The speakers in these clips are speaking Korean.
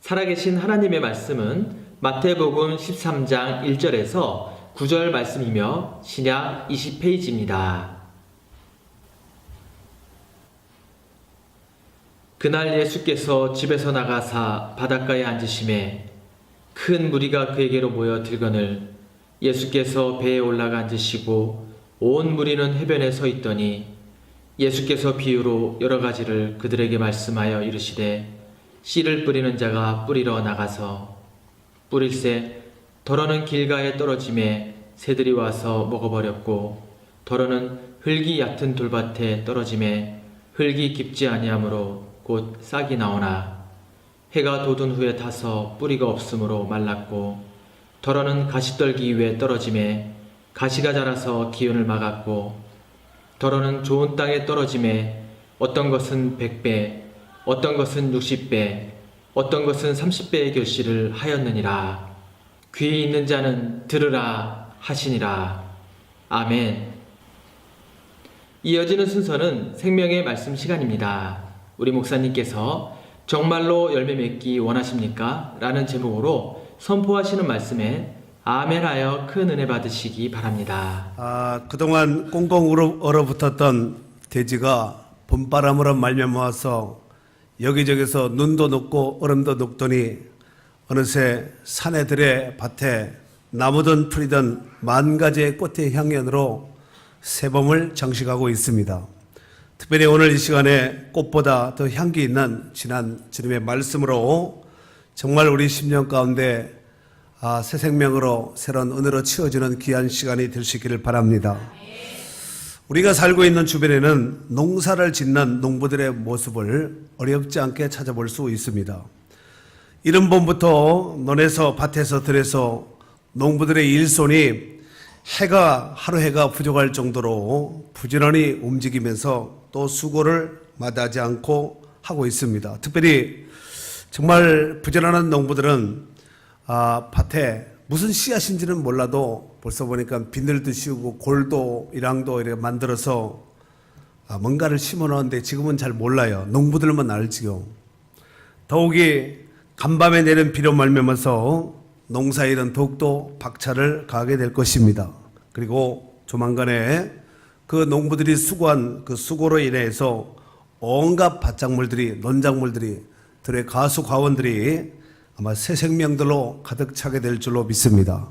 살아계신 하나님의 말씀은 마태복음 13장 1절에서 9절 말씀이며 신약 20페이지입니다. 그날 예수께서 집에서 나가사 바닷가에 앉으심에 큰 무리가 그에게로 모여 들거늘 예수께서 배에 올라가 앉으시고 온 무리는 해변에 서 있더니 예수께서 비유로 여러 가지를 그들에게 말씀하여 이르시되 씨를 뿌리는 자가 뿌리러 나가서 뿌릴새 더러는 길가에 떨어짐에 새들이 와서 먹어버렸고 더러는 흙이 얕은 돌밭에 떨어짐에 흙이 깊지 아니하므로 곧 싹이 나오나 해가 돋은 후에 타서 뿌리가 없으므로 말랐고 더러는 가시떨기 위에 떨어짐에 가시가 자라서 기운을 막았고 더러는 좋은 땅에 떨어짐에 어떤 것은 100배 어떤 것은 60배 어떤 것은 30배의 결실을 하였느니라. 귀 있는 자는 들으라 하시니라. 아멘. 이어지는 순서는 생명의 말씀 시간입니다. 우리 목사님께서 정말로 열매 맺기 원하십니까? 라는 제목으로 선포하시는 말씀에 아멘하여 큰 은혜 받으시기 바랍니다. 그동안 꽁꽁 얼어붙었던 대지가 봄바람으로 말미암아서 여기저기서 눈도 녹고 얼음도 녹더니 어느새 사내들의 밭에 나무든 풀이든 만 가지의 꽃의 향연으로 새봄을 장식하고 있습니다. 특별히 오늘 이 시간에 꽃보다 더 향기 있는 지난 주님의 말씀으로 정말 우리 심령 가운데 새 생명으로 새로운 은혜로 채워지는 귀한 시간이 될 수 있기를 바랍니다. 우리가 살고 있는 주변에는 농사를 짓는 농부들의 모습을 어렵지 않게 찾아볼 수 있습니다. 이른 봄부터 논에서 밭에서 들에서 농부들의 일손이 하루 해가 부족할 정도로 부지런히 움직이면서 또 수고를 마다하지 않고 하고 있습니다. 특별히 정말 부지런한 농부들은 밭에 무슨 씨앗인지는 몰라도 벌써 보니까 비늘도 씌우고 골도 일항도 이렇게 만들어서 뭔가를 심어 놓았는데 지금은 잘 몰라요. 농부들만 알지요. 더욱이 간밤에 내린 비로 말미암아서 농사일은 더욱더 박차를 가하게 될 것입니다. 그리고 조만간에 그 농부들이 수고한 그 수고로 인해서 온갖 밭작물들이 논작물들이 들의 가수 과원들이 아마 새 생명들로 가득 차게 될 줄로 믿습니다.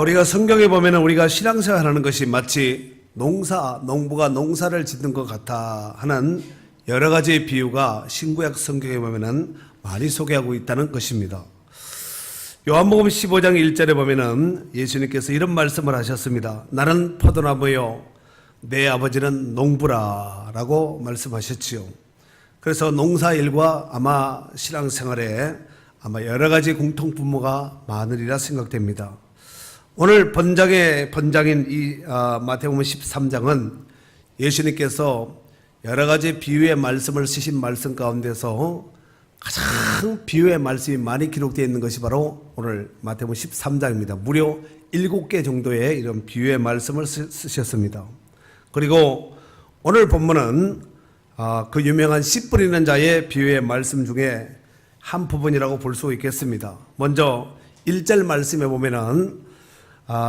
우리가 성경에 보면은 우리가 신앙생활 하는 것이 마치 농부가 농사를 짓는 것 같아 하는 여러 가지의 비유가 신구약 성경에 보면은 많이 소개하고 있다는 것입니다. 요한복음 15장 1절에 보면은 예수님께서 이런 말씀을 하셨습니다. 나는 포도나무요 내 아버지는 농부라 라고 말씀하셨지요. 그래서 농사일과 아마 신앙생활에 아마 여러 가지 공통분모가 많으리라 생각됩니다. 오늘 번장인 이 마태복음 13장은 예수님께서 여러 가지 비유의 말씀을 쓰신 말씀 가운데서 가장 비유의 말씀이 많이 기록되어 있는 것이 바로 오늘 마태복음 13장입니다. 무려 7개 정도의 이런 비유의 말씀을 쓰셨습니다. 그리고 오늘 본문은 그 유명한 씨 뿌리는 자의 비유의 말씀 중에 한 부분이라고 볼 수 있겠습니다. 먼저 1절 말씀에 보면은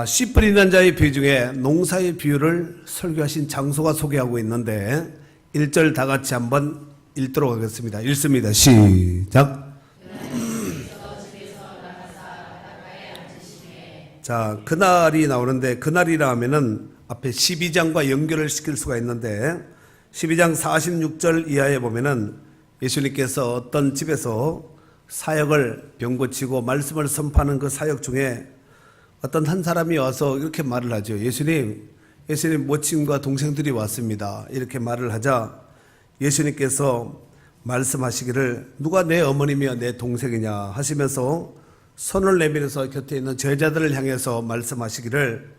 씨 뿌리는 자의 비유 중에 농사의 비유를 설교하신 장소가 소개하고 있는데 1절 다 같이 한번 읽도록 하겠습니다. 읽습니다. 시작. 자, 그날이 나오는데 그날이라 하면은 앞에 12장과 연결을 시킬 수가 있는데 12장 46절 이하에 보면은 예수님께서 어떤 집에서 사역을 병 고치고 말씀을 선포하는 그 사역 중에 어떤 한 사람이 와서 이렇게 말을 하죠. 예수님 모친과 동생들이 왔습니다. 이렇게 말을 하자 예수님께서 말씀하시기를 누가 내 어머니며 내 동생이냐 하시면서 손을 내밀어서 곁에 있는 제자들을 향해서 말씀하시기를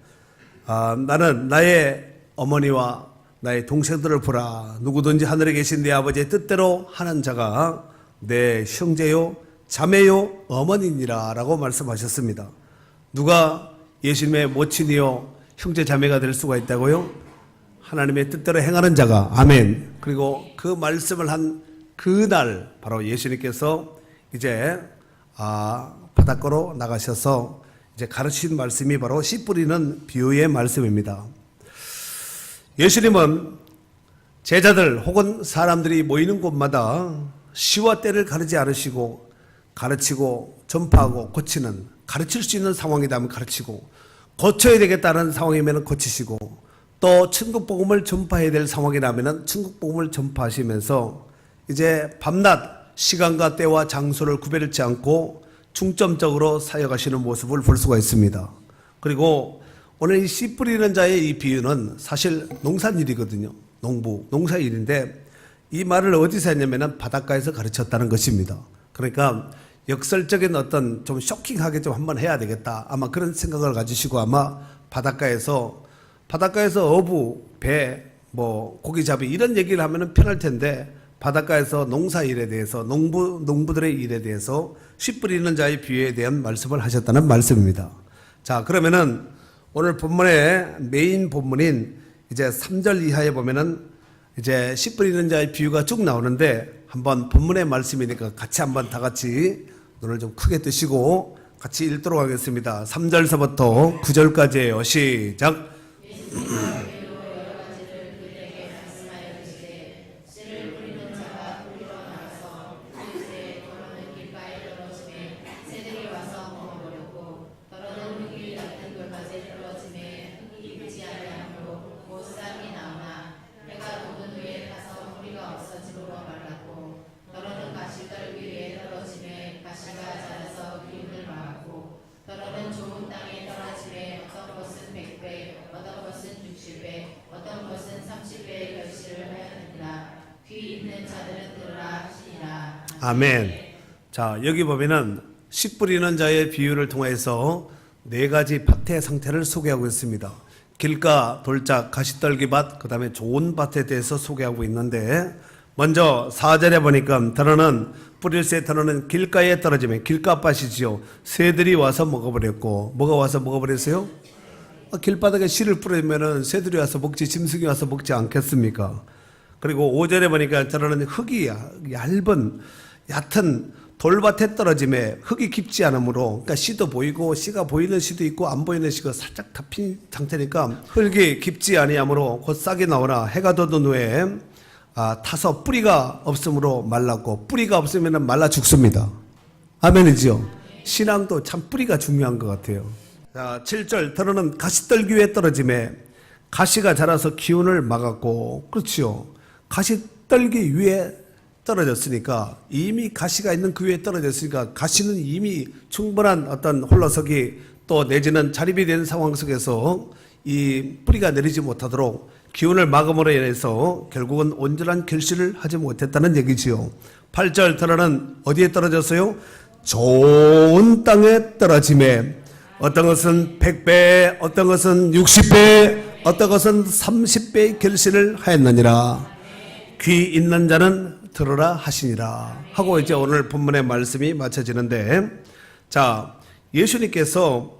나는 나의 어머니와 나의 동생들을 보라. 누구든지 하늘에 계신 내 아버지의 뜻대로 하는 자가 내 형제요 자매요 어머니니라 라고 말씀하셨습니다. 누가 예수님의 모친이요 형제 자매가 될 수가 있다고요? 하나님의 뜻대로 행하는 자가. 아멘. 그리고 그 말씀을 한 그날 바로 예수님께서 이제 바닷가로 나가셔서 이제 가르치신 말씀이 바로 씨 뿌리는 비유의 말씀입니다. 예수님은 제자들 혹은 사람들이 모이는 곳마다 시와 때를 가리지 않으시고 가르치고 전파하고 고치는, 가르칠 수 있는 상황이라면 가르치고 고쳐야 되겠다는 상황이면 고치시고 또 천국 복음을 전파해야 될 상황이라면 천국 복음을 전파하시면서 이제 밤낮 시간과 때와 장소를 구별치 않고 중점적으로 사역하시는 모습을 볼 수가 있습니다. 그리고 오늘 이 씨 뿌리는 자의 이 비유는 사실 농산일이거든요. 농사일인데 이 말을 어디서 했냐면 바닷가에서 가르쳤다는 것입니다. 그러니까 역설적인 어떤 좀 쇼킹하게 좀 한번 해야 되겠다. 아마 그런 생각을 가지시고 아마 바닷가에서 어부, 배, 고기잡이 이런 얘기를 하면 편할 텐데 바닷가에서 농사일에 대해서 농부들의 일에 대해서 씨 뿌리는 자의 비유에 대한 말씀을 하셨다는 말씀입니다. 자, 그러면은 오늘 본문의 메인 본문인 이제 3절 이하에 보면은 이제 씨 뿌리는 자의 비유가 쭉 나오는데 한번 본문의 말씀이니까 같이 한번 다 같이 눈을 좀 크게 뜨시고 같이 읽도록 하겠습니다. 3절서부터 9절까지예요. 시작. 아멘. 자, 여기 보면은 씨 뿌리는 자의 비유를 통해서 네 가지 밭의 상태를 소개하고 있습니다. 길가, 돌짝, 가시떨기밭, 그 다음에 좋은 밭에 대해서 소개하고 있는데 먼저 4절에 보니까 더러는 뿌릴새 더러는 길가에 떨어지면 길가밭이지요. 새들이 와서 먹어버렸고 뭐가 와서 먹어버렸어요? 길바닥에 씨를 뿌리면은 새들이 와서 먹지, 짐승이 와서 먹지 않겠습니까? 그리고 5절에 보니까 더러는 흙이 얕은 돌밭에 떨어짐에 흙이 깊지 않으므로, 그러니까 씨도 보이고 씨가 보이는 씨도 있고 안 보이는 씨가 살짝 덮인 상태니까 흙이 깊지 아니하므로 곧 싹이 나오나 해가 돋은 후에 타서 뿌리가 없으므로 말랐고, 뿌리가 없으면 말라 죽습니다. 아멘이지요. 신앙도 참 뿌리가 중요한 것 같아요. 자, 7절 더러는 가시떨기 위에 떨어짐에 가시가 자라서 기운을 막았고, 그렇지요. 가시떨기 위에 떨어졌으니까, 이미 가시가 있는 그 위에 떨어졌으니까 가시는 이미 충분한 어떤 홀로서기 또 내지는 자립이 된 상황 속에서 이 뿌리가 내리지 못하도록 기운을 막음으로 인해서 결국은 온전한 결실을 하지 못했다는 얘기지요. 8절 더러는 어디에 떨어졌어요? 좋은 땅에 떨어짐에 어떤 것은 100배, 어떤 것은 60배, 어떤 것은 30배의 결실을 하였느니라. 귀 있는 자는 들으라 하시니라 하고 이제 오늘 본문의 말씀이 마쳐지는데, 자, 예수님께서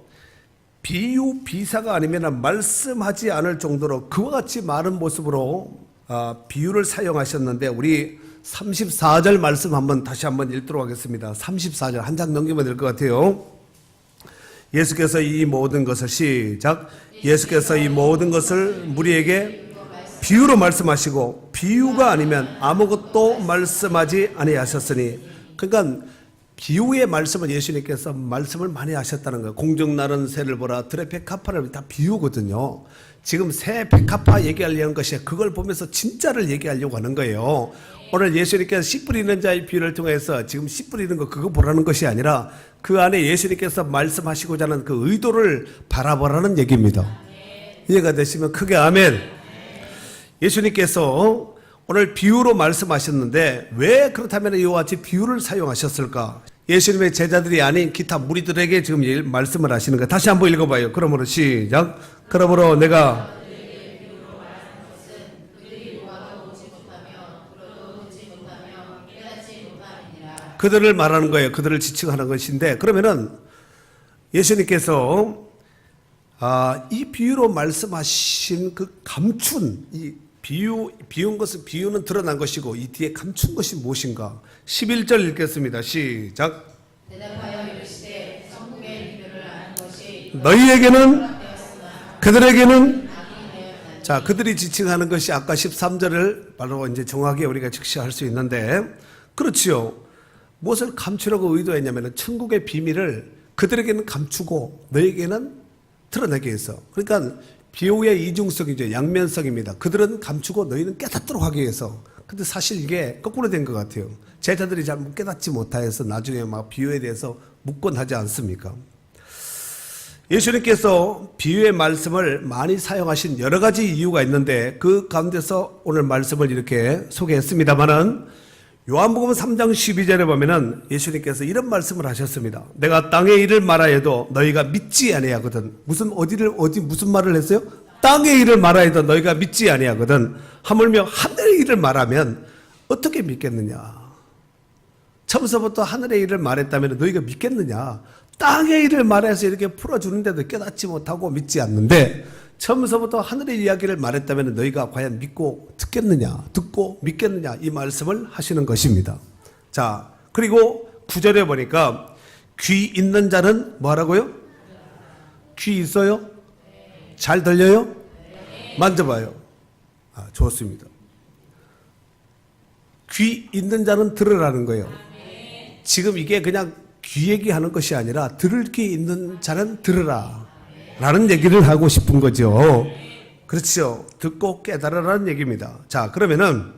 비유 비사가 아니면 말씀하지 않을 정도로 그와 같이 많은 모습으로 비유를 사용하셨는데, 우리 34절 말씀 다시 한번 읽도록 하겠습니다. 34절 한 장 넘기면 될 것 같아요. 예수께서 이 모든 것을 시작. 예수께서 이 모든 것을 무리에게 비유로 말씀하시고 비유가 아니면 아무것도 말씀하지 아니하셨으니, 그러니까 비유의 말씀을 예수님께서 말씀을 많이 하셨다는 거예요. 공중나는 새를 보라, 들의 백합화를 다 비유거든요. 지금 새 백합화 얘기하려는 것이 그걸 보면서 진짜를 얘기하려고 하는 거예요. 오늘 예수님께서 씨 뿌리는 자의 비유를 통해서 지금 씨 뿌리는 거 그거 보라는 것이 아니라 그 안에 예수님께서 말씀하시고자 하는 그 의도를 바라보라는 얘기입니다. 이해가 되시면 크게 아멘. 예수님께서 오늘 비유로 말씀하셨는데 왜 그렇다면 이와 같이 비유를 사용하셨을까? 예수님의 제자들이 아닌 기타 무리들에게 지금 말씀을 하시는 거예요. 다시 한번 읽어봐요. 그러므로 시작. 그러므로 내가 그들을 말하는 거예요. 그들을 지칭하는 것인데, 그러면은 예수님께서 이 비유로 말씀하신 그 감춘 이 비운 것은 비유는 드러난 것이고 이 뒤에 감춘 것이 무엇인가? 11절 읽겠습니다. 시작. 대답하여 이르시되 천국의 비밀을 아는 것이 너희에게는 그들에게는 악인이되었나니 자, 그들이 지칭하는 것이 아까 13절을 바로 이제 정확하게 우리가 직시할 수 있는데, 그렇지요. 무엇을 감추려고 의도했냐면 천국의 비밀을 그들에게는 감추고 너에게는 드러내기 위해서. 그러니까 비유의 이중성이죠. 양면성입니다. 그들은 감추고 너희는 깨닫도록 하기 위해서. 근데 사실 이게 거꾸로 된 것 같아요. 제자들이 잘 깨닫지 못하여서 나중에 막 비유에 대해서 묻곤하지 않습니까? 예수님께서 비유의 말씀을 많이 사용하신 여러 가지 이유가 있는데 그 가운데서 오늘 말씀을 이렇게 소개했습니다만은 요한복음 3장 12절에 보면은 예수님께서 이런 말씀을 하셨습니다. 내가 땅의 일을 말하여도 너희가 믿지 아니하거든. 무슨 말을 했어요? 땅의 일을 말하여도 너희가 믿지 아니하거든. 하물며 하늘의 일을 말하면 어떻게 믿겠느냐? 처음서부터 하늘의 일을 말했다면 너희가 믿겠느냐? 땅의 일을 말해서 이렇게 풀어주는데도 깨닫지 못하고 믿지 않는데 처음서부터 하늘의 이야기를 말했다면 너희가 과연 믿고 듣고 믿겠느냐? 이 말씀을 하시는 것입니다. 자, 그리고 9절에 보니까 귀 있는 자는 뭐하라고요? 귀 있어요? 잘 들려요? 만져봐요. 좋습니다. 귀 있는 자는 들으라는 거예요. 지금 이게 그냥 귀 얘기하는 것이 아니라 들을 귀 있는 자는 들으라 라는 얘기를 하고 싶은 거죠. 그렇죠. 듣고 깨달으라는 얘기입니다. 자, 그러면은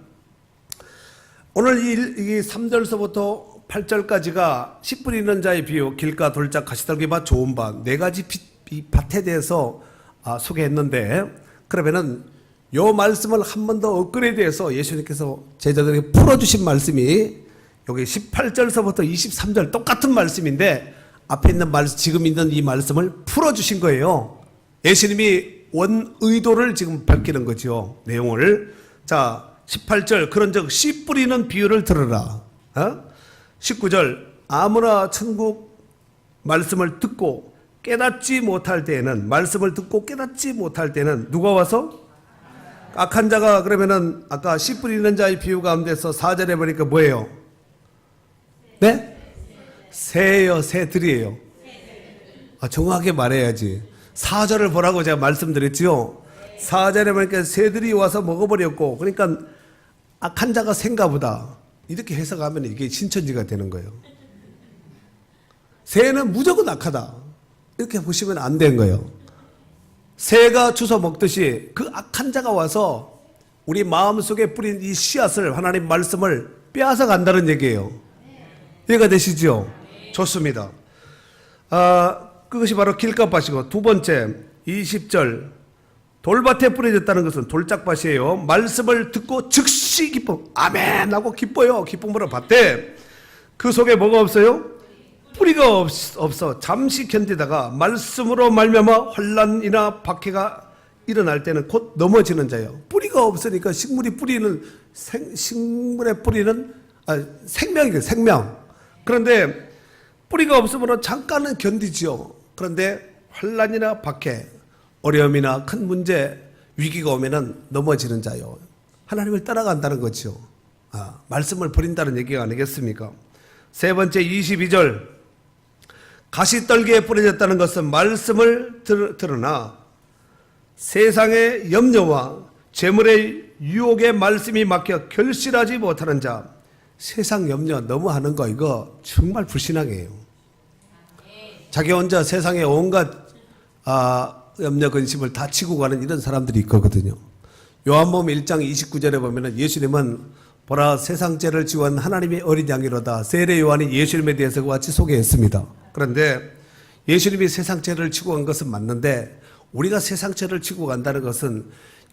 오늘 이 3절서부터 8절까지가 씨 뿌리는 자의 비유, 길가, 돌짝, 가시떨기밭, 좋은 밭, 네 가지 밭에 대해서 소개했는데, 그러면은 요 말씀을 한 번 더 업그레이드해서 예수님께서 제자들에게 풀어주신 말씀이 여기 18절서부터 23절 똑같은 말씀인데 앞에 있는 말씀, 지금 있는 이 말씀을 풀어주신 거예요. 예수님이 원 의도를 지금 밝히는 거죠. 내용을. 자, 18절 그런즉 씨 뿌리는 비유를 들으라. 19절 아무나 천국 말씀을 듣고 깨닫지 못할 때에는, 말씀을 듣고 깨닫지 못할 때는 누가 와서? 악한 자가. 그러면은 아까 씨 뿌리는 자의 비유 가운데서 4절에 보니까 뭐예요? 네? 새예요, 새들이에요. 정확하게 말해야지. 4절을 보라고 제가 말씀드렸지요. 4절에 보니까 새들이 와서 먹어버렸고, 그러니까 악한 자가 새인가 보다. 이렇게 해석하면 이게 신천지가 되는 거예요. 새는 무조건 악하다. 이렇게 보시면 안 되는 거예요. 새가 주워 먹듯이 그 악한 자가 와서 우리 마음속에 뿌린 이 씨앗을, 하나님 말씀을 빼앗아 간다는 얘기예요. 이해가 되시죠? 좋습니다. 그것이 바로 길가밭이고, 두 번째 20절 돌밭에 뿌려졌다는 것은 돌짝밭이에요. 말씀을 듣고 즉시 기쁨, 아멘 하고 기뻐요. 기쁨으로 받되 그 속에 뭐가 없어요? 뿌리가 없어 잠시 견디다가 말씀으로 말미암아 환난이나 박해가 일어날 때는 곧 넘어지는 자예요. 뿌리가 없으니까 식물의 뿌리는 생명이에요. 생명. 그런데 뿌리가 없으면 잠깐은 견디죠. 그런데 환난이나 박해, 어려움이나 큰 문제, 위기가 오면은 넘어지는 자요. 하나님을 따라간다는 거죠. 말씀을 버린다는 얘기가 아니겠습니까? 세 번째 22절 가시떨기에 뿌려졌다는 것은 말씀을 들으나 세상의 염려와 재물의 유혹에 말씀이 막혀 결실하지 못하는 자. 세상 염려 너무 하는 거 이거 정말 불신앙이에요. 자기 혼자 세상에 온갖 염려 근심을 다 치고 가는 이런 사람들이 있거든요. 요한복음 1장 29절에 보면 예수님은 보라 세상 죄를 지원 하나님의 어린 양이로다. 세례 요한이 예수님에 대해서 그와 같이 소개했습니다. 그런데 예수님이 세상 죄를 지고 간 것은 맞는데 우리가 세상 죄를 지고 간다는 것은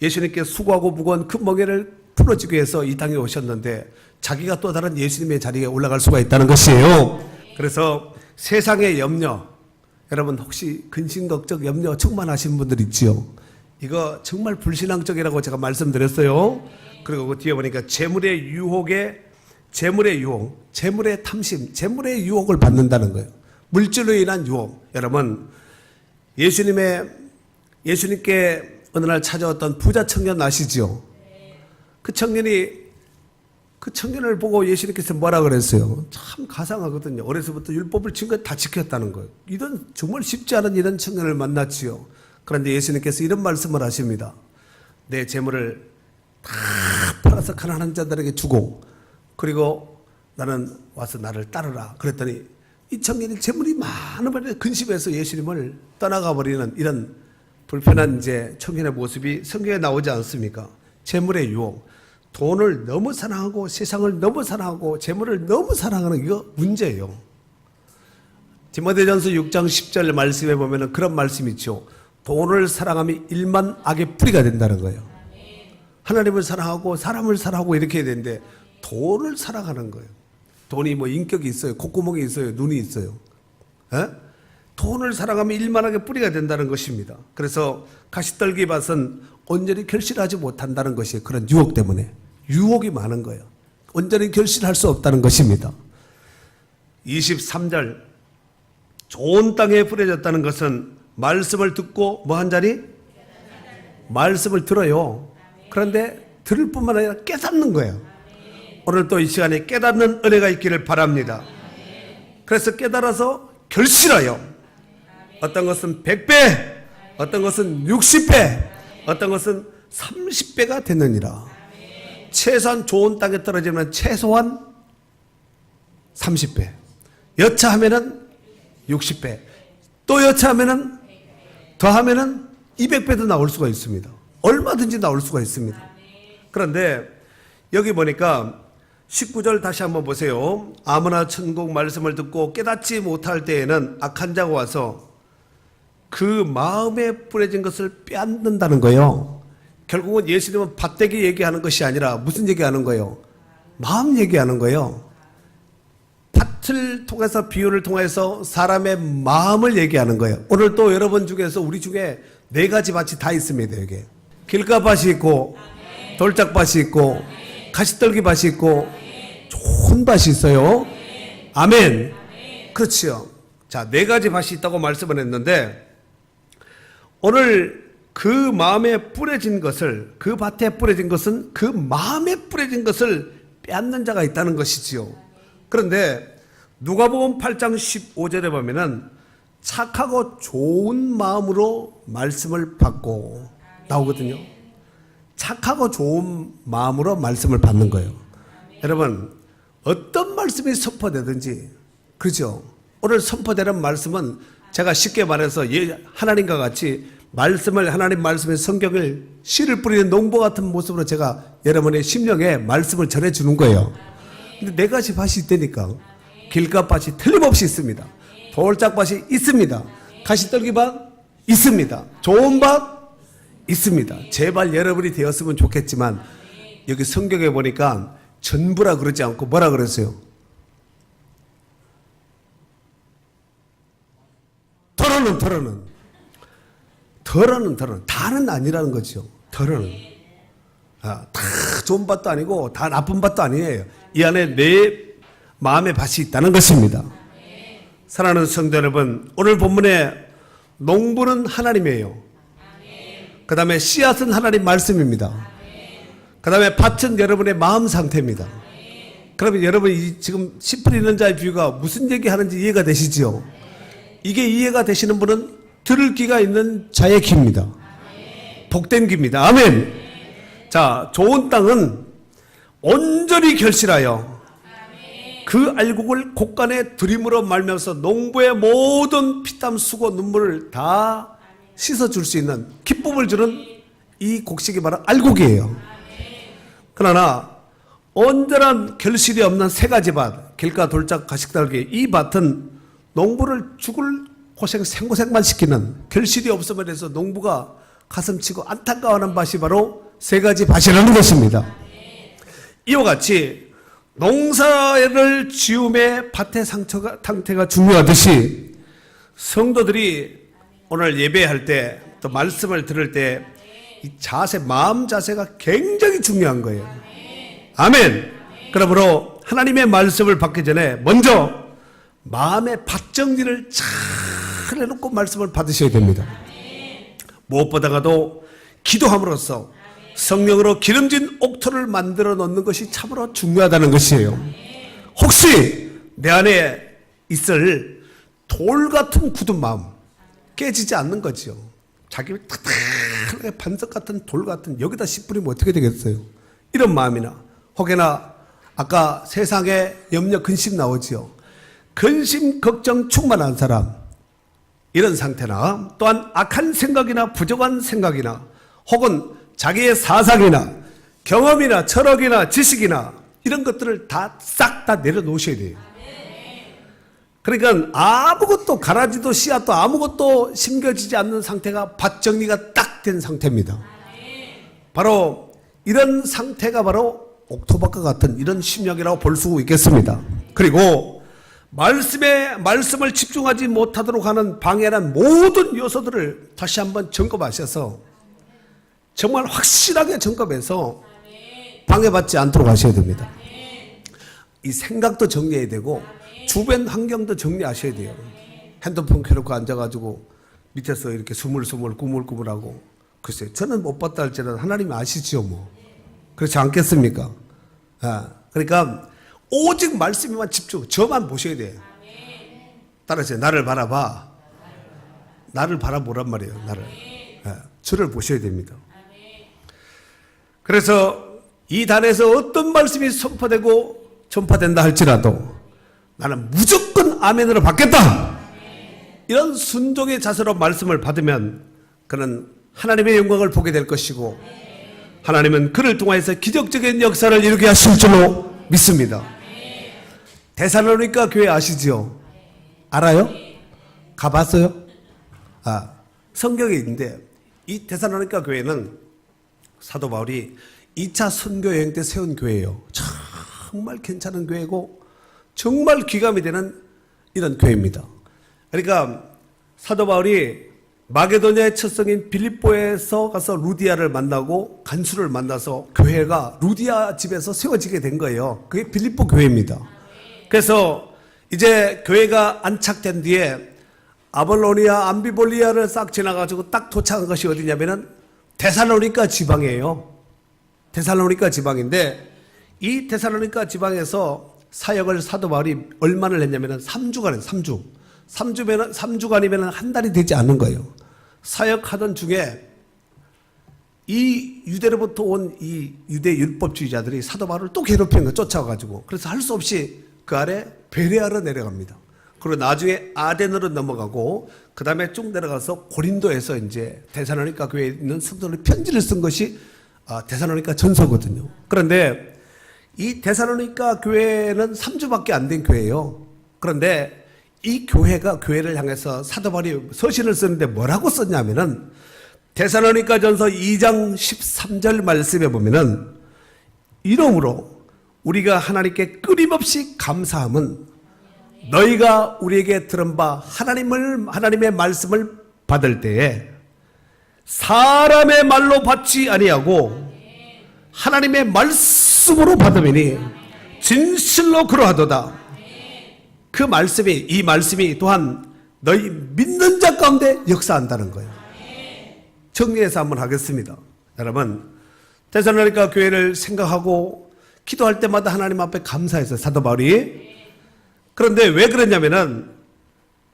예수님께 수고하고 무거운 큰 멍에를 풀어주기 위해서 이 땅에 오셨는데 자기가 또 다른 예수님의 자리에 올라갈 수가 있다는 것이에요. 그래서 세상의 염려, 여러분 혹시 근심 걱정 염려 충만하신 분들 있지요? 이거 정말 불신앙적이라고 제가 말씀드렸어요. 그리고 그 뒤에 보니까 재물의 유혹, 재물의 탐심, 재물의 유혹을 받는다는 거예요. 물질로 인한 유혹. 여러분 예수님께 어느 날 찾아왔던 부자 청년 아시죠? 그 청년을 보고 예수님께서 뭐라 그랬어요? 참 가상하거든요. 어려서부터 율법을 지금까지 다 지켰다는 거예요. 이런 정말 쉽지 않은 이런 청년을 만났지요. 그런데 예수님께서 이런 말씀을 하십니다. 내 재물을 다 팔아서 가난한 자들에게 주고 그리고 나는 와서 나를 따르라. 그랬더니 이 청년이 재물이 많은 번에 근심해서 예수님을 떠나가 버리는 이런 불편한 이제 청년의 모습이 성경에 나오지 않습니까? 재물의 유혹. 돈을 너무 사랑하고 세상을 너무 사랑하고 재물을 너무 사랑하는 이거 문제예요. 디모데전서 6장 10절 말씀에 보면 그런 말씀이 있죠. 돈을 사랑함이 일만 악의 뿌리가 된다는 거예요. 하나님을 사랑하고 사람을 사랑하고 이렇게 해야 되는데 돈을 사랑하는 거예요. 돈이 뭐 인격이 있어요. 콧구멍이 있어요. 눈이 있어요. 에? 돈을 사랑하면 일만 악의 뿌리가 된다는 것입니다. 그래서 가시떨기 밭은 온전히 결실하지 못한다는 것이 그런 유혹 때문에 유혹이 많은 거예요. 온전히 결실할 수 없다는 것입니다. 23절 좋은 땅에 뿌려졌다는 것은 말씀을 듣고 뭐 한 자리? 말씀을 들어요. 그런데 들을 뿐만 아니라 깨닫는 거예요. 오늘 또 이 시간에 깨닫는 은혜가 있기를 바랍니다. 그래서 깨달아서 결실하여 어떤 것은 100배, 어떤 것은 60배, 어떤 것은 30배가 됐느니라. 최소한 좋은 땅에 떨어지면 최소한 30배. 여차하면은 60배. 또 여차하면은 더하면은 200배도 나올 수가 있습니다. 얼마든지 나올 수가 있습니다. 그런데 여기 보니까 19절 다시 한번 보세요. 아무나 천국 말씀을 듣고 깨닫지 못할 때에는 악한 자가 와서 그 마음에 뿌려진 것을 빼앗는다는 거예요. 결국은 예수님은 밭대기 얘기하는 것이 아니라 무슨 얘기하는 거예요? 마음 얘기하는 거예요. 밭을 통해서 비유를 통해서 사람의 마음을 얘기하는 거예요. 오늘 또 여러분 중에서 우리 중에 4가지 밭이 다 있습니다. 여기 길가밭이 있고 돌짝밭이 있고 가시떨기 밭이 있고 좋은 밭이 있어요. 아멘. 그렇지요. 자, 4가지 밭이 있다고 말씀을 했는데 오늘 그 마음에 뿌려진 것을 그 밭에 뿌려진 것은 그 마음에 뿌려진 것을 빼앗는 자가 있다는 것이지요. 그런데 누가복음 8장 15절에 보면은 착하고 좋은 마음으로 말씀을 받고 나오거든요. 착하고 좋은 마음으로 말씀을 받는 거예요. 여러분 어떤 말씀이 선포되든지 그렇죠. 오늘 선포되는 말씀은 제가 쉽게 말해서 하나님과 같이 말씀을 하나님 말씀의 성경을 씨를 뿌리는 농부 같은 모습으로 제가 여러분의 심령에 말씀을 전해주는 거예요. 근데 4가지 밭이 있다니까. 길가밭이 틀림없이 있습니다. 돌짝밭이 있습니다. 가시떨기밭 있습니다. 좋은 밭 있습니다. 제발 여러분이 되었으면 좋겠지만 여기 성경에 보니까 전부라 그러지 않고 뭐라 그랬어요? 덜어는 다는 아니라는 거죠. 덜어는 다 좋은 밭도 아니고 다 나쁜 밭도 아니에요. 이 안에 내 마음의 밭이 있다는 것입니다. 사랑하는 성도 여러분, 오늘 본문에 농부는 하나님이에요. 그 다음에 씨앗은 하나님 말씀입니다. 그 다음에 밭은 여러분의 마음 상태입니다. 그러면 여러분 지금 씨 뿌리는 자의 비유가 무슨 얘기하는지 이해가 되시죠? 이게 이해가 되시는 분은 들을 귀가 있는 자의 귀입니다. 복된 귀입니다. 아멘. 자, 좋은 땅은 온전히 결실하여 그 알곡을 곡간에 들이물어 말면서 농부의 모든 피땀 수고 눈물을 다 씻어줄 수 있는 기쁨을 주는 이 곡식이 바로 알곡이에요. 그러나 온전한 결실이 없는 3가지 밭, 길가 돌짝 가시떨기, 이 밭은 농부를 죽을 고생 생고생만 시키는 결실이 없음에 대해서 농부가 가슴치고 안타까워하는 밭이 바로 3가지 밭이라는 것입니다. 이와 같이 농사를 지음의 밭의 상태가 중요하듯이 성도들이 오늘 예배할 때 또 말씀을 들을 때 이 자세, 마음 자세가 굉장히 중요한 거예요. 아멘. 그러므로 하나님의 말씀을 받기 전에 먼저 마음의 밭 정리를 잘 해놓고 말씀을 받으셔야 됩니다. 무엇보다도 기도함으로써 성령으로 기름진 옥토를 만들어 놓는 것이 참으로 중요하다는 것이에요. 혹시 내 안에 있을 돌 같은 굳은 마음 깨지지 않는 거죠. 자기 딱딱하게 반석 같은 돌 같은 여기다 씨 뿌리면 어떻게 되겠어요? 이런 마음이나 혹여나 아까 세상에 염려 근심 나오지요. 근심 걱정 충만한 사람 이런 상태나 또한 악한 생각이나 부족한 생각이나 혹은 자기의 사상이나 경험이나 철학이나 지식이나 이런 것들을 다 싹 다 내려놓으셔야 돼요. 그러니까 아무것도 가라지도 씨앗도 아무것도 심겨지지 않는 상태가 밭 정리가 딱 된 상태입니다. 바로 이런 상태가 바로 옥토밭과 같은 이런 심령이라고 볼 수 있겠습니다. 그리고 말씀을 집중하지 못하도록 하는 방해한 모든 요소들을 다시 한번 점검하셔서 정말 확실하게 점검해서 방해받지 않도록 하셔야 됩니다. 이 생각도 정리해야 되고 주변 환경도 정리하셔야 돼요. 핸드폰 켜놓고 앉아가지고 밑에서 이렇게 스물스물 꾸물꾸물하고 글쎄요. 저는 못 봤다 할지라도 하나님이 아시지요 뭐. 그렇지 않겠습니까? 그러니까 오직 말씀에만 집중, 저만 보셔야 돼요. 따라서 나를 바라봐. 나를 바라보란 말이에요. 나를. 저를 보셔야 됩니다. 그래서 이 단에서 어떤 말씀이 선포되고 전파된다 할지라도 나는 무조건 아멘으로 받겠다. 이런 순종의 자세로 말씀을 받으면 그는 하나님의 영광을 보게 될 것이고 하나님은 그를 통해서 기적적인 역사를 이루게 하실 줄로 믿습니다. 데살로니가 교회 아시죠? 알아요? 가봤어요? 성경에 있는데 이 데살로니가 교회는 사도 바울이 2차 선교 여행 때 세운 교회예요. 정말 괜찮은 교회고 정말 귀감이 되는 이런 교회입니다. 그러니까 사도 바울이 마게도냐의 첫 성인 빌립보에서 가서 루디아를 만나고 간수를 만나서 교회가 루디아 집에서 세워지게 된 거예요. 그게 빌립보 교회입니다. 그래서 이제 교회가 안착된 뒤에 아볼로니아, 암비볼리아를 싹 지나가지고 딱 도착한 것이 어디냐면은 데살로니가 지방이에요. 데살로니가 지방인데 이 데살로니가 지방에서 사역을 사도 바울이 얼마나 했냐면은 3주간 했어요. 3주간이면 한 달이 되지 않는 거예요. 사역하던 중에 이 유대로부터 온 이 유대 율법주의자들이 사도 바울을 또 괴롭힌 거 쫓아가지고 그래서 할 수 없이 그 아래 베레아로 내려갑니다. 그리고 나중에 아덴으로 넘어가고 그 다음에 쭉 내려가서 고린도에서 이제 데살로니가 교회에 있는 성도들 편지를 쓴 것이 데살로니가 전서거든요. 그런데 이 데살로니가 교회는 3주밖에 안 된 교회예요. 그런데 이 교회를 향해서 사도 바울이 서신을 쓰는데 뭐라고 썼냐면은 데살로니가 전서 2장 13절 말씀에 보면은 이러므로 우리가 하나님께 끊임없이 감사함은 너희가 우리에게 들은 바 하나님의 말씀을 받을 때에 사람의 말로 받지 아니하고 하나님의 말씀으로 받으니 진실로 그러하도다. 이 말씀이 또한 너희 믿는 자 가운데 역사한다는 거예요. 정리해서 한번 하겠습니다. 여러분, 데살로니가 교회를 생각하고 기도할 때마다 하나님 앞에 감사했어요. 사도 바울이. 그런데 왜 그랬냐면은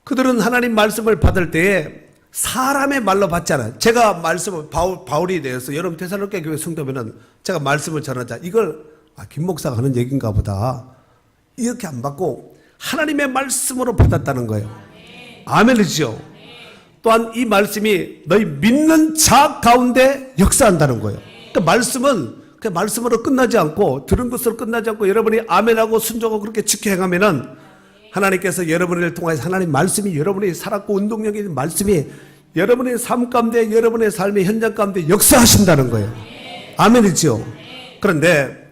그들은 하나님 말씀을 받을 때에 사람의 말로 받지 않아요. 제가 말씀을 바울이 되어서 여러분 데살로니가 교회 성도면은 제가 말씀을 전하자. 이걸 김 목사가 하는 얘기인가 보다. 이렇게 안 받고 하나님의 말씀으로 받았다는 거예요. 아멘이죠. 또한 이 말씀이 너희 믿는 자 가운데 역사한다는 거예요. 그러니까 말씀은 그 말씀으로 끝나지 않고 들은 것으로 끝나지 않고 여러분이 아멘하고 순종하고 그렇게 지켜 행하면은 하나님께서 여러분을 통해서 하나님 말씀이 여러분이 살았고 운동력이 있는 말씀이 여러분의 삶 가운데 여러분의 삶의 현장 가운데 역사하신다는 거예요. 아멘이죠. 그런데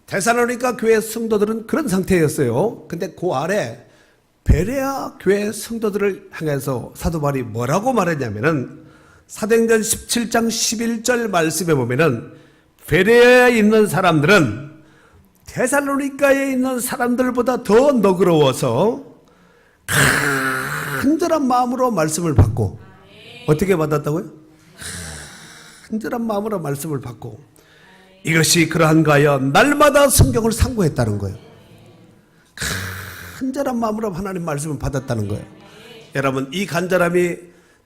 데살로니가 교회 성도들은 그런 상태였어요. 근데 그 아래 베레아 교회 성도들을 향해서 사도 바울이 뭐라고 말했냐면은 사도행전 17장 11절 말씀에 보면은 베레아에 있는 사람들은 데살로니가에 있는 사람들보다 더 너그러워서 간절한 마음으로 말씀을 받고 어떻게 받았다고요? 간절한 마음으로 말씀을 받고 이것이 그러한가 하여 날마다 성경을 상고했다는 거예요. 간절한 마음으로 하나님 말씀을 받았다는 거예요. 여러분, 이 간절함이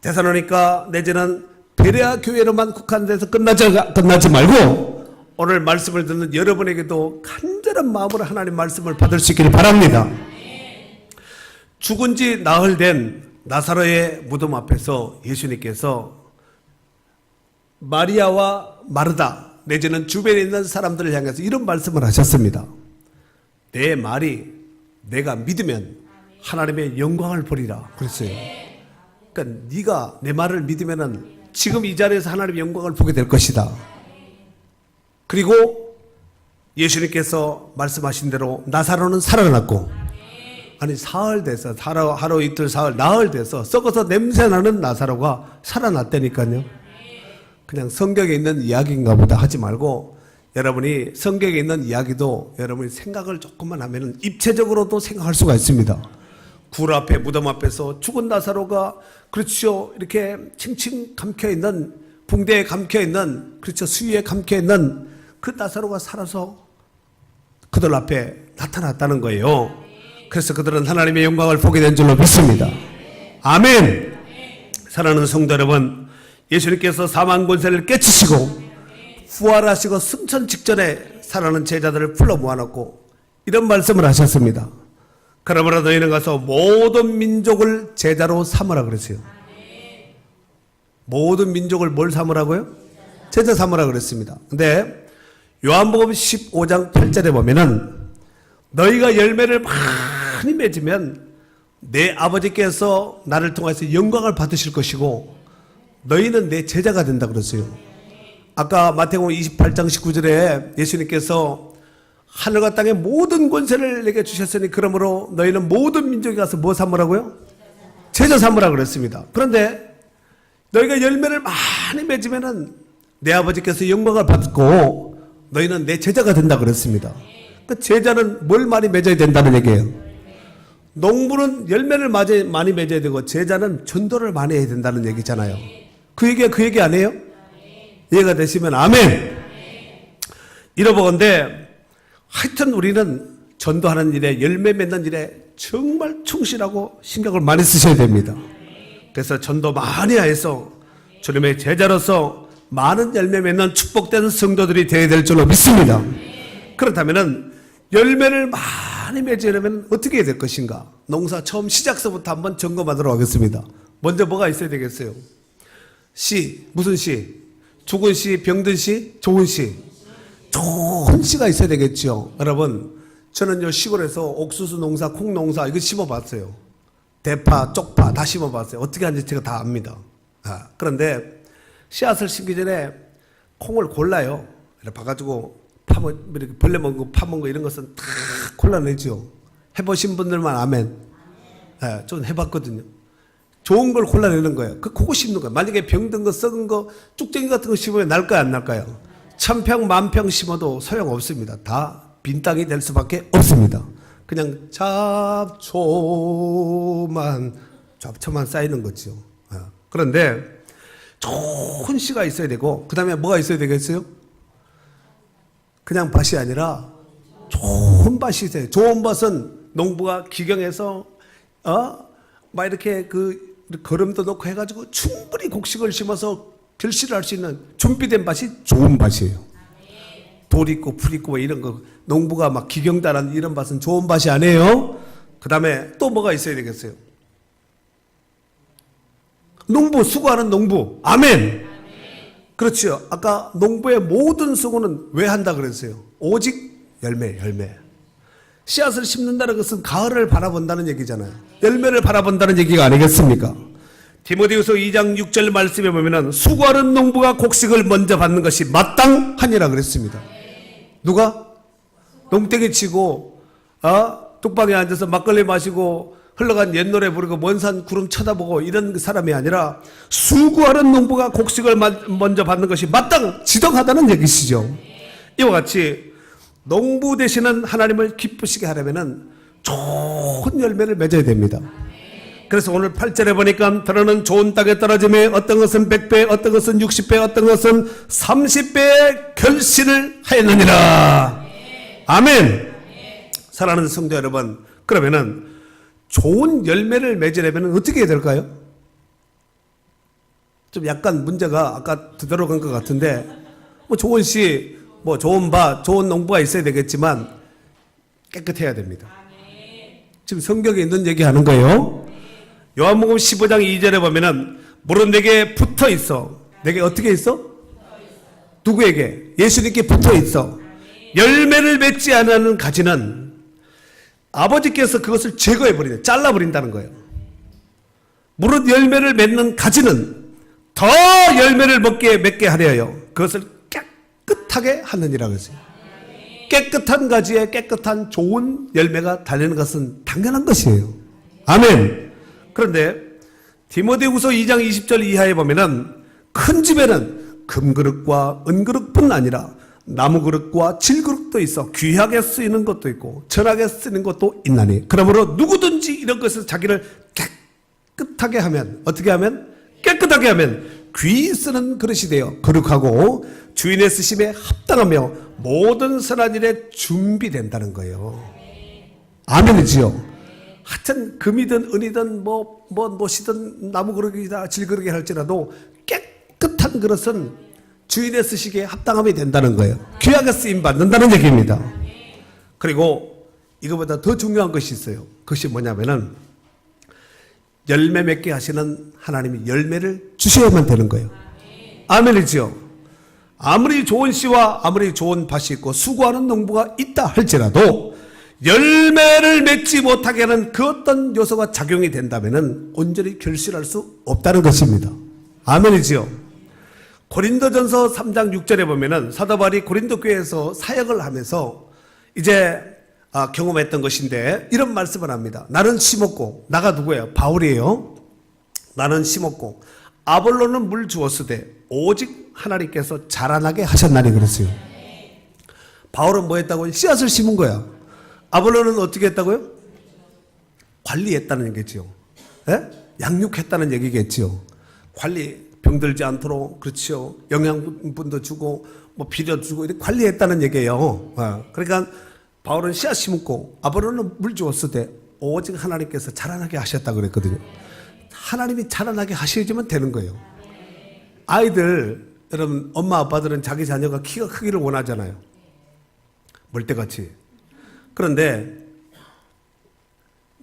데살로니가 내지는 베레아 교회로만 국한돼서 끝나지 말고 오늘 말씀을 듣는 여러분에게도 간절한 마음으로 하나님 말씀을 받을 수 있기를 바랍니다. 죽은 지 나흘 된 나사로의 무덤 앞에서 예수님께서 마리아와 마르다 내지는 주변에 있는 사람들을 향해서 이런 말씀을 하셨습니다. 내 말이 내가 믿으면 하나님의 영광을 보리라 그랬어요. 그러니까 네가 내 말을 믿으면은 지금 이 자리에서 하나님의 영광을 보게 될 것이다. 그리고 예수님께서 말씀하신 대로 나사로는 살아났고, 아니 사흘 돼서 하루 이틀 사흘 나흘 돼서 썩어서 냄새나는 나사로가 살아났다니까요. 그냥 성경에 있는 이야기인가 보다 하지 말고 여러분이 성경에 있는 이야기도 여러분이 생각을 조금만 하면 입체적으로도 생각할 수가 있습니다. 굴 앞에 무덤 앞에서 죽은 나사로가 그렇죠 이렇게 칭칭 감켜있는 붕대에 감켜있는 그렇죠 수위에 감켜있는 그 나사로가 살아서 그들 앞에 나타났다는 거예요. 그래서 그들은 하나님의 영광을 보게 된 줄로 믿습니다. 아멘. 사랑하는 성도 여러분, 예수님께서 사망 권세를 깨치시고 부활하시고 승천 직전에 사랑하는 제자들을 불러 모아놓고 이런 말씀을 하셨습니다. 그러므로 너희는 가서 모든 민족을 제자로 삼으라 그랬어요. 모든 민족을 뭘 삼으라고요? 제자 삼으라 그랬습니다. 근데 요한복음 15장 8절에 보면은 너희가 열매를 많이 맺으면 내 아버지께서 나를 통해서 영광을 받으실 것이고 너희는 내 제자가 된다 그랬어요. 아까 마태복음 28장 19절에 예수님께서 하늘과 땅의 모든 권세를 내게 주셨으니 그러므로 너희는 모든 민족에 가서 뭐 삼으라고요? 제자 삼으라 그랬습니다. 그런데 너희가 열매를 많이 맺으면은 내 아버지께서 영광을 받고 너희는 내 제자가 된다 그랬습니다. 그 제자는 뭘 많이 맺어야 된다는 얘기예요. 농부는 열매를 많이 맺어야 되고 제자는 전도를 많이 해야 된다는 얘기잖아요. 그 얘기 아니에요? 이해가 되시면 아멘. 이러보건대 하여튼 우리는 전도하는 일에 열매 맺는 일에 정말 충실하고 신경을 많이 쓰셔야 됩니다. 그래서 전도 많이 해서 주님의 제자로서 많은 열매 맺는 축복된 성도들이 되어야 될 줄로 믿습니다. 그렇다면 열매를 많이 맺으려면 어떻게 해야 될 것인가? 농사 처음 시작서부터 한번 점검하도록 하겠습니다. 먼저 뭐가 있어야 되겠어요? 씨, 무슨 씨? 죽은 씨, 병든 씨, 좋은 씨. 좋은 씨가 있어야 되겠죠. 여러분, 저는요 시골에서 옥수수 농사, 콩 농사 이거 심어봤어요. 대파, 쪽파 다 심어봤어요. 어떻게 하는지 제가 다 압니다. 그런데 씨앗을 심기 전에 콩을 골라요. 이렇게 봐가지고 이렇게 벌레 먹은 거, 파먹은 거 이런 것은 다 골라내죠. 해보신 분들만 아멘. 좀 해봤거든요. 좋은 걸 골라내는 거예요. 그거 심는 거예요. 만약에 병든 거, 썩은 거, 쭉쟁이 같은 거 심으면 날까요, 안 날까요? 1000평, 10,000평 심어도 소용없습니다. 다 빈 땅이 될 수밖에 없습니다. 그냥 잡초만 쌓이는 거죠. 그런데 좋은 씨가 있어야 되고, 그 다음에 뭐가 있어야 되겠어요? 그냥 밭이 아니라 좋은 밭이 있어요. 좋은 밭은 농부가 기경해서, 막 이렇게 거름도 넣고 해가지고 충분히 곡식을 심어서 결실을 할 수 있는 준비된 밭이 좋은 밭이에요. 돌 있고 풀 있고 뭐 이런 거 농부가 막 기경다란 이런 밭은 좋은 밭이 아니에요. 그 다음에 또 뭐가 있어야 되겠어요? 농부, 수고하는 농부. 아멘. 그렇죠. 아까 농부의 모든 수고는 왜 한다 그랬어요? 오직 열매. 씨앗을 심는다는 것은 가을을 바라본다는 얘기잖아요. 열매를 바라본다는 얘기가 아니겠습니까? 디모데후서 2장 6절 말씀에 보면은 수고하는 농부가 곡식을 먼저 받는 것이 마땅하니라 그랬습니다. 누가? 농땡이 치고 뚝방에 앉아서 막걸리 마시고 흘러간 옛 노래 부르고 먼 산 구름 쳐다보고 이런 사람이 아니라 수고하는 농부가 곡식을 먼저 받는 것이 지당하다는 얘기시죠. 이와 같이 농부 되시는 하나님을 기쁘시게 하려면은 좋은 열매를 맺어야 됩니다. 그래서 오늘 8절에 보니까 더러는 좋은 땅에 떨어짐에 어떤 것은 100배, 어떤 것은 60배, 어떤 것은 30배의 결실을 하였느니라. 아멘. 사랑하는 성도 여러분, 그러면은 좋은 열매를 맺으려면 어떻게 해야 될까요? 좀 약간 문제가 아까 되돌아간 것 같은데, 뭐 좋은 씨, 뭐 좋은 밭, 좋은 농부가 있어야 되겠지만 깨끗해야 됩니다. 지금 성경에 있는 얘기 하는 거예요. 요한복음 15장 2절에 보면은 물은 내게 붙어 있어. 내게 어떻게 있어? 누구에게? 예수님께 붙어 있어. 열매를 맺지 않는 가지는 아버지께서 그것을 제거해 버리네. 잘라 버린다는 거예요. 무릇 열매를 맺는 가지는 더 열매를 맺게 하려요. 그것을 깨끗하게 하느니라 그랬어요. 깨끗한 가지에 깨끗한 좋은 열매가 달리는 것은 당연한 것이에요. 아멘. 그런데 디모데후서 2장 20절 이하에 보면은 큰 집에는 금그릇과 은그릇뿐 아니라 나무그릇과 질그릇도 있어 귀하게 쓰이는 것도 있고 천하게 쓰이는 것도 있나니 그러므로 누구든지 이런 것에서 자기를 깨끗하게 하면 어떻게 하면? 깨끗하게 하면 귀 쓰는 그릇이 되어 거룩하고 주인의 쓰심에 합당하며 모든 선한 일에 준비된다는 거예요. 아멘이지요. 하여튼 금이든 은이든 못이든 나무그릇이다 질그릇이 할지라도 깨끗한 그릇은 주인의 쓰시기에 합당함이 된다는 거예요. 귀하게 쓰임 받는다는 얘기입니다. 그리고 이거보다 더 중요한 것이 있어요. 그것이 뭐냐면은 열매 맺게 하시는 하나님이 열매를 주셔야만 되는 거예요. 아멘이지요. 아무리 좋은 씨와 아무리 좋은 밭이 있고 수고하는 농부가 있다 할지라도 열매를 맺지 못하게 하는 그 어떤 요소가 작용이 된다면은 온전히 결실할 수 없다는 것입니다. 아멘이지요. 고린도전서 3장 6절에 보면은 사도 바울이 고린도 교회에서 사역을 하면서 이제 경험했던 것인데 이런 말씀을 합니다. 나는 심었고 나가 누구예요? 바울이에요. 나는 심었고 아볼로는 물 주었으되 오직 하나님께서 자라나게 하셨나니 그랬어요. 바울은 뭐 했다고요? 씨앗을 심은 거야. 아볼로는 어떻게 했다고요? 관리했다는 얘기죠. 예? 양육했다는 얘기겠죠. 관리 병들지 않도록 그렇죠. 영양분도 주고 뭐 비료 주고 이렇게 관리했다는 얘기예요. 그러니까 바울은 씨앗 심고 아볼로는 물 주었을 때 오직 하나님께서 자라나게 하셨다 그랬거든요. 하나님이 자라나게 하셔야지만 되는 거예요. 아이들 여러분 엄마 아빠들은 자기 자녀가 키가 크기를 원하잖아요. 멀때같이. 그런데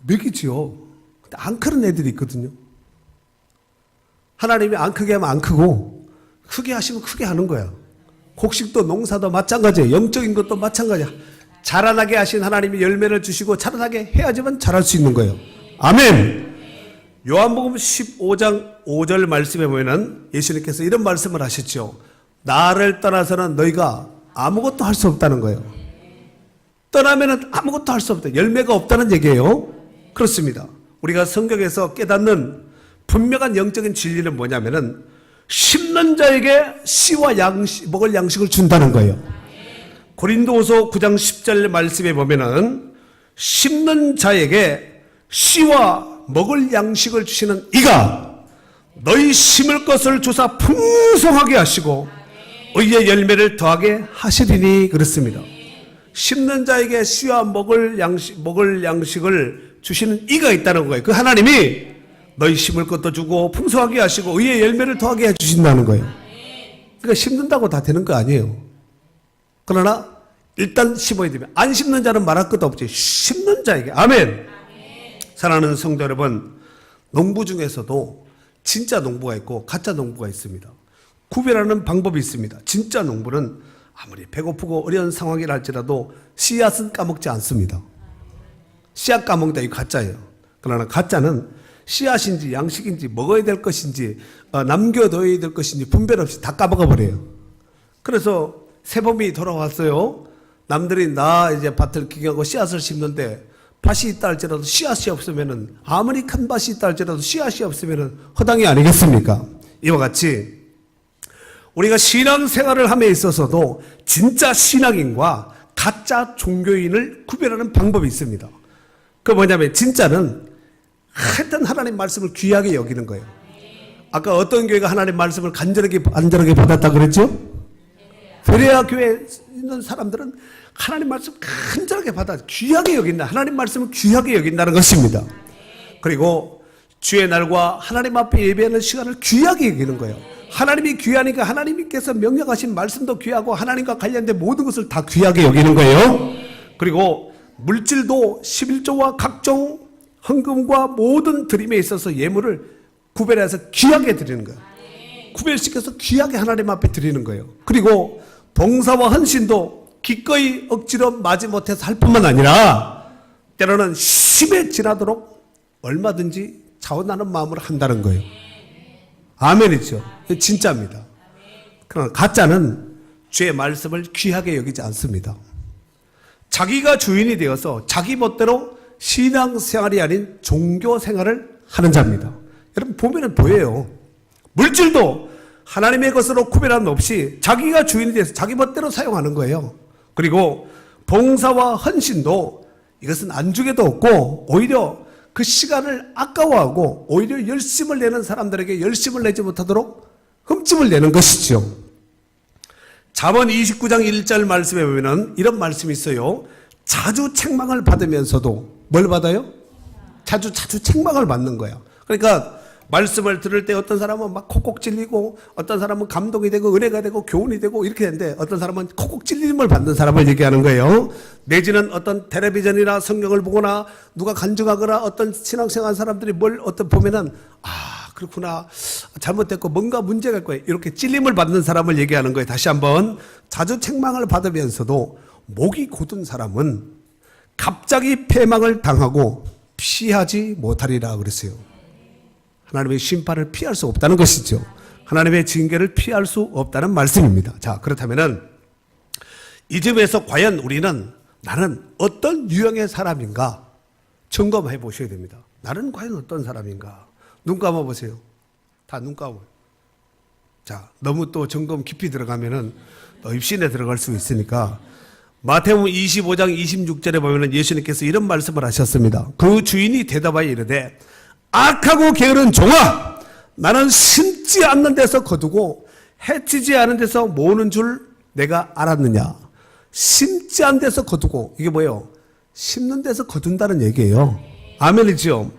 먹이지요. 근데 안 크는 애들이 있거든요. 하나님이 안 크게 하면 안 크고 크게 하시면 크게 하는 거야. 곡식도 농사도 마찬가지예요. 영적인 것도 마찬가지야. 자라나게 하신 하나님이 열매를 주시고 자라나게 해야지만 자랄 수 있는 거예요. 아멘. 요한복음 15장 5절 말씀에 보면은 예수님께서 이런 말씀을 하셨죠. 나를 떠나서는 너희가 아무것도 할 수 없다는 거예요. 떠나면은 아무것도 할 수 없다. 열매가 없다는 얘기예요. 그렇습니다. 우리가 성경에서 깨닫는 분명한 영적인 진리는 뭐냐면은 심는 자에게 씨와 먹을 양식을 준다는 거예요. 고린도후서 9장 10절 말씀에 보면은 심는 자에게 씨와 먹을 양식을 주시는 이가 너희 심을 것을 주사 풍성하게 하시고 의의 열매를 더하게 하시리니 그렇습니다. 심는 자에게 씨와 먹을 양식을 주시는 이가 있다는 거예요. 그 하나님이 너희 심을 것도 주고 풍성하게 하시고 의의 열매를 더하게 해주신다는 거예요. 그러니까 심는다고 다 되는 거 아니에요. 그러나 일단 심어야 됩니다. 안 심는 자는 말할 것도 없지. 심는 자에게. 아멘. 사랑하는 성도 여러분, 농부 중에서도 진짜 농부가 있고 가짜 농부가 있습니다. 구별하는 방법이 있습니다. 진짜 농부는 아무리 배고프고 어려운 상황이라 할지라도 씨앗은 까먹지 않습니다. 씨앗 까먹는다 이거 가짜예요. 그러나 가짜는 씨앗인지 양식인지 먹어야 될 것인지 남겨둬야 될 것인지 분별 없이 다 까먹어 버려요. 그래서 새봄이 돌아왔어요. 남들이 나 이제 밭을 기경하고 씨앗을 심는데 밭이 있다 할지라도 씨앗이 없으면은 아무리 큰 밭이 있다 할지라도 씨앗이 없으면은 허당이 아니겠습니까? 이와 같이 우리가 신앙생활을 함에 있어서도 진짜 신앙인과 가짜 종교인을 구별하는 방법이 있습니다. 그 뭐냐면 진짜는 하여튼 하나님 말씀을 귀하게 여기는 거예요. 아까 어떤 교회가 하나님 말씀을 간절하게 받았다 그랬죠? 베레아 교회에 있는 사람들은 하나님 말씀 간절하게 받아 귀하게 여긴다. 하나님 말씀을 귀하게 여긴다는 것입니다. 그리고 주의 날과 하나님 앞에 예배하는 시간을 귀하게 여기는 거예요. 하나님이 귀하니까 하나님께서 명령하신 말씀도 귀하고 하나님과 관련된 모든 것을 다 귀하게 여기는 거예요. 그리고 물질도 11조와 각종 헌금과 모든 드림에 있어서 예물을 구별해서 귀하게 드리는 거예요. 구별시켜서 귀하게 하나님 앞에 드리는 거예요. 그리고 봉사와 헌신도 기꺼이 억지로 마지 못해서 할 뿐만 아니라 때로는 심에 지나도록 얼마든지 자원하는 마음으로 한다는 거예요. 아멘이죠. 진짜입니다. 그러나 가짜는 주의 말씀을 귀하게 여기지 않습니다. 자기가 주인이 되어서 자기 멋대로 신앙생활이 아닌 종교생활을 하는 자입니다. 여러분 보면은 보여요. 물질도 하나님의 것으로 구별함 없이 자기가 주인이 돼서 자기 멋대로 사용하는 거예요. 그리고 봉사와 헌신도 이것은 안중에도 없고 오히려 그 시간을 아까워하고 오히려 열심을 내는 사람들에게 열심을 내지 못하도록 흠집을 내는 것이죠. 잠언 29장 1절 말씀에 보면은 이런 말씀이 있어요. 자주 책망을 받으면서도 뭘 받아요? 자주 책망을 받는 거예요. 그러니까 말씀을 들을 때 어떤 사람은 막 콕콕 찔리고 어떤 사람은 감동이 되고 은혜가 되고 교훈이 되고 이렇게 되는데 어떤 사람은 콕콕 찔림을 받는 사람을 얘기하는 거예요. 내지는 어떤 텔레비전이나 성경을 보거나 누가 간증하거나 어떤 신앙생활 사람들이 뭘 어떤 보면은 그렇구나 잘못됐고 뭔가 문제가 있고 이렇게 찔림을 받는 사람을 얘기하는 거예요. 다시 한번 자주 책망을 받으면서도 목이 곧은 사람은 갑자기 패망을 당하고 피하지 못하리라 그랬어요. 하나님의 심판을 피할 수 없다는 것이죠. 하나님의 징계를 피할 수 없다는 말씀입니다. 자, 그렇다면은 이 점에서 과연 우리는 나는 어떤 유형의 사람인가 점검해 보셔야 됩니다. 나는 과연 어떤 사람인가? 눈 감아 보세요. 다 눈 감아. 자, 너무 또 점검 깊이 들어가면은 또 입신에 들어갈 수 있으니까 마태복음 25장 26절에 보면은 예수님께서 이런 말씀을 하셨습니다. 그 주인이 대답하여 이르되 악하고 게으른 종아, 나는 심지 않는 데서 거두고 해치지 않은 데서 모으는 줄 내가 알았느냐. 심지 않은 데서 거두고, 이게 뭐예요? 심는 데서 거둔다는 얘기예요. 아멘이죠.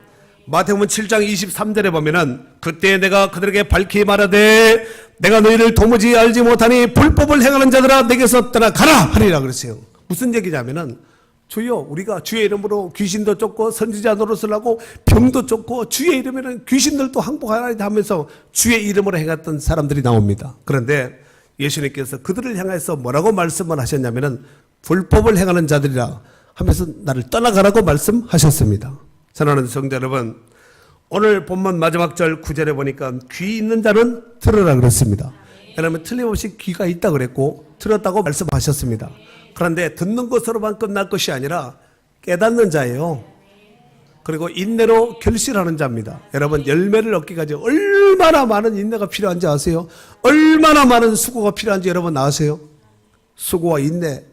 마태복음 7장 23절에 보면은 그때 내가 그들에게 밝히 말하되 내가 너희를 도무지 알지 못하니 불법을 행하는 자들아 내게서 떠나가라 하리라 그랬어요. 무슨 얘기냐면은 주여, 우리가 주의 이름으로 귀신도 쫓고 선지자 노릇을 하고 병도 쫓고 주의 이름에는 귀신들도 항복하라 하면서 주의 이름으로 행했던 사람들이 나옵니다. 그런데 예수님께서 그들을 향해서 뭐라고 말씀을 하셨냐면은 불법을 행하는 자들이라 하면서 나를 떠나가라고 말씀하셨습니다. 사랑하는 성도 여러분, 오늘 본문 마지막 절 9절에 보니까 귀 있는 자는 들으라 그랬습니다. 여러분 틀림없이 귀가 있다 그랬고 들었다고 말씀하셨습니다. 그런데 듣는 것으로만 끝날 것이 아니라 깨닫는 자예요. 그리고 인내로 결실하는 자입니다. 여러분 열매를 얻기까지 얼마나 많은 인내가 필요한지 아세요? 얼마나 많은 수고가 필요한지 여러분 아세요? 수고와 인내.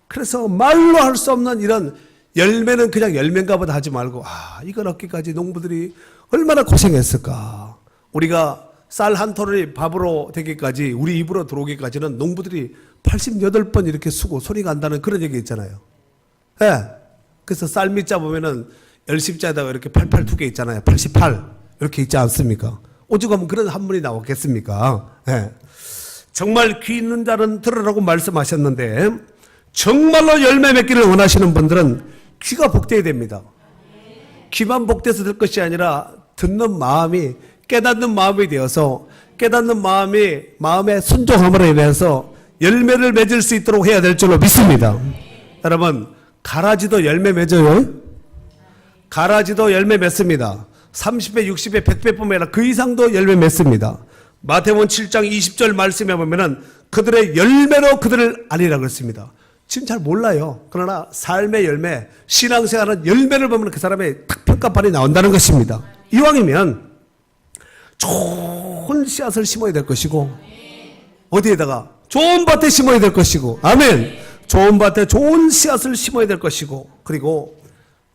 그래서 말로 할 수 없는 이런 열매는 그냥 열매인가 보다 하지 말고 이걸 얻기까지 농부들이 얼마나 고생했을까. 우리가 쌀 한 톨이 밥으로 되기까지 우리 입으로 들어오기까지는 농부들이 88번 이렇게 수고 소리가 난다는 그런 얘기 있잖아요. 예. 그래서 쌀밑자 보면은 열십자에다가 이렇게 88 두 개 있잖아요. 88 이렇게 있지 않습니까? 오죽 하면 그런 한문이 나왔겠습니까? 예. 정말 귀 있는 자는 들으라고 말씀하셨는데 정말로 열매 맺기를 원하시는 분들은 귀가 복되어야 됩니다. 귀만 복돼서 될 것이 아니라 듣는 마음이 깨닫는 마음이 되어서 깨닫는 마음의 순종함으로 인해서 열매를 맺을 수 있도록 해야 될 줄로 믿습니다. 여러분 가라지도 열매 맺어요. 가라지도 열매 맺습니다. 30배, 60배, 100배 뿐만 아니라 그 이상도 열매 맺습니다. 마태복음 7장 20절 말씀에 보면은 그들의 열매로 그들을 알리라 그랬습니다. 지금 잘 몰라요. 그러나 삶의 열매, 신앙생활은 열매를 보면 그 사람의 딱 평가판이 나온다는 것입니다. 이왕이면 좋은 씨앗을 심어야 될 것이고 어디에다가? 좋은 밭에 심어야 될 것이고 아멘. 좋은 밭에 좋은 씨앗을 심어야 될 것이고 그리고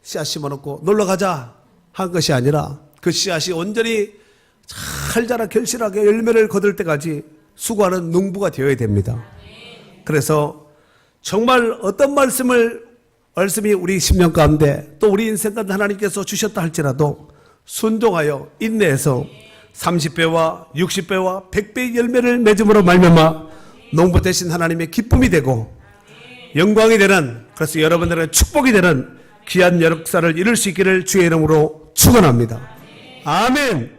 씨앗 심어놓고 놀러가자 한 것이 아니라 그 씨앗이 온전히 잘 자라 결실하게 열매를 거둘 때까지 수고하는 농부가 되어야 됩니다. 그래서 정말 어떤 말씀이 우리 심령 가운데 또 우리 인생 가운데 하나님께서 주셨다 할지라도 순종하여 인내해서 30배와 60배와 100배의 열매를 맺음으로 말미암아 농부 되신 하나님의 기쁨이 되고 영광이 되는, 그래서 여러분들의 축복이 되는 귀한 역사를 이룰 수 있기를 주의 이름으로 축원합니다. 아멘.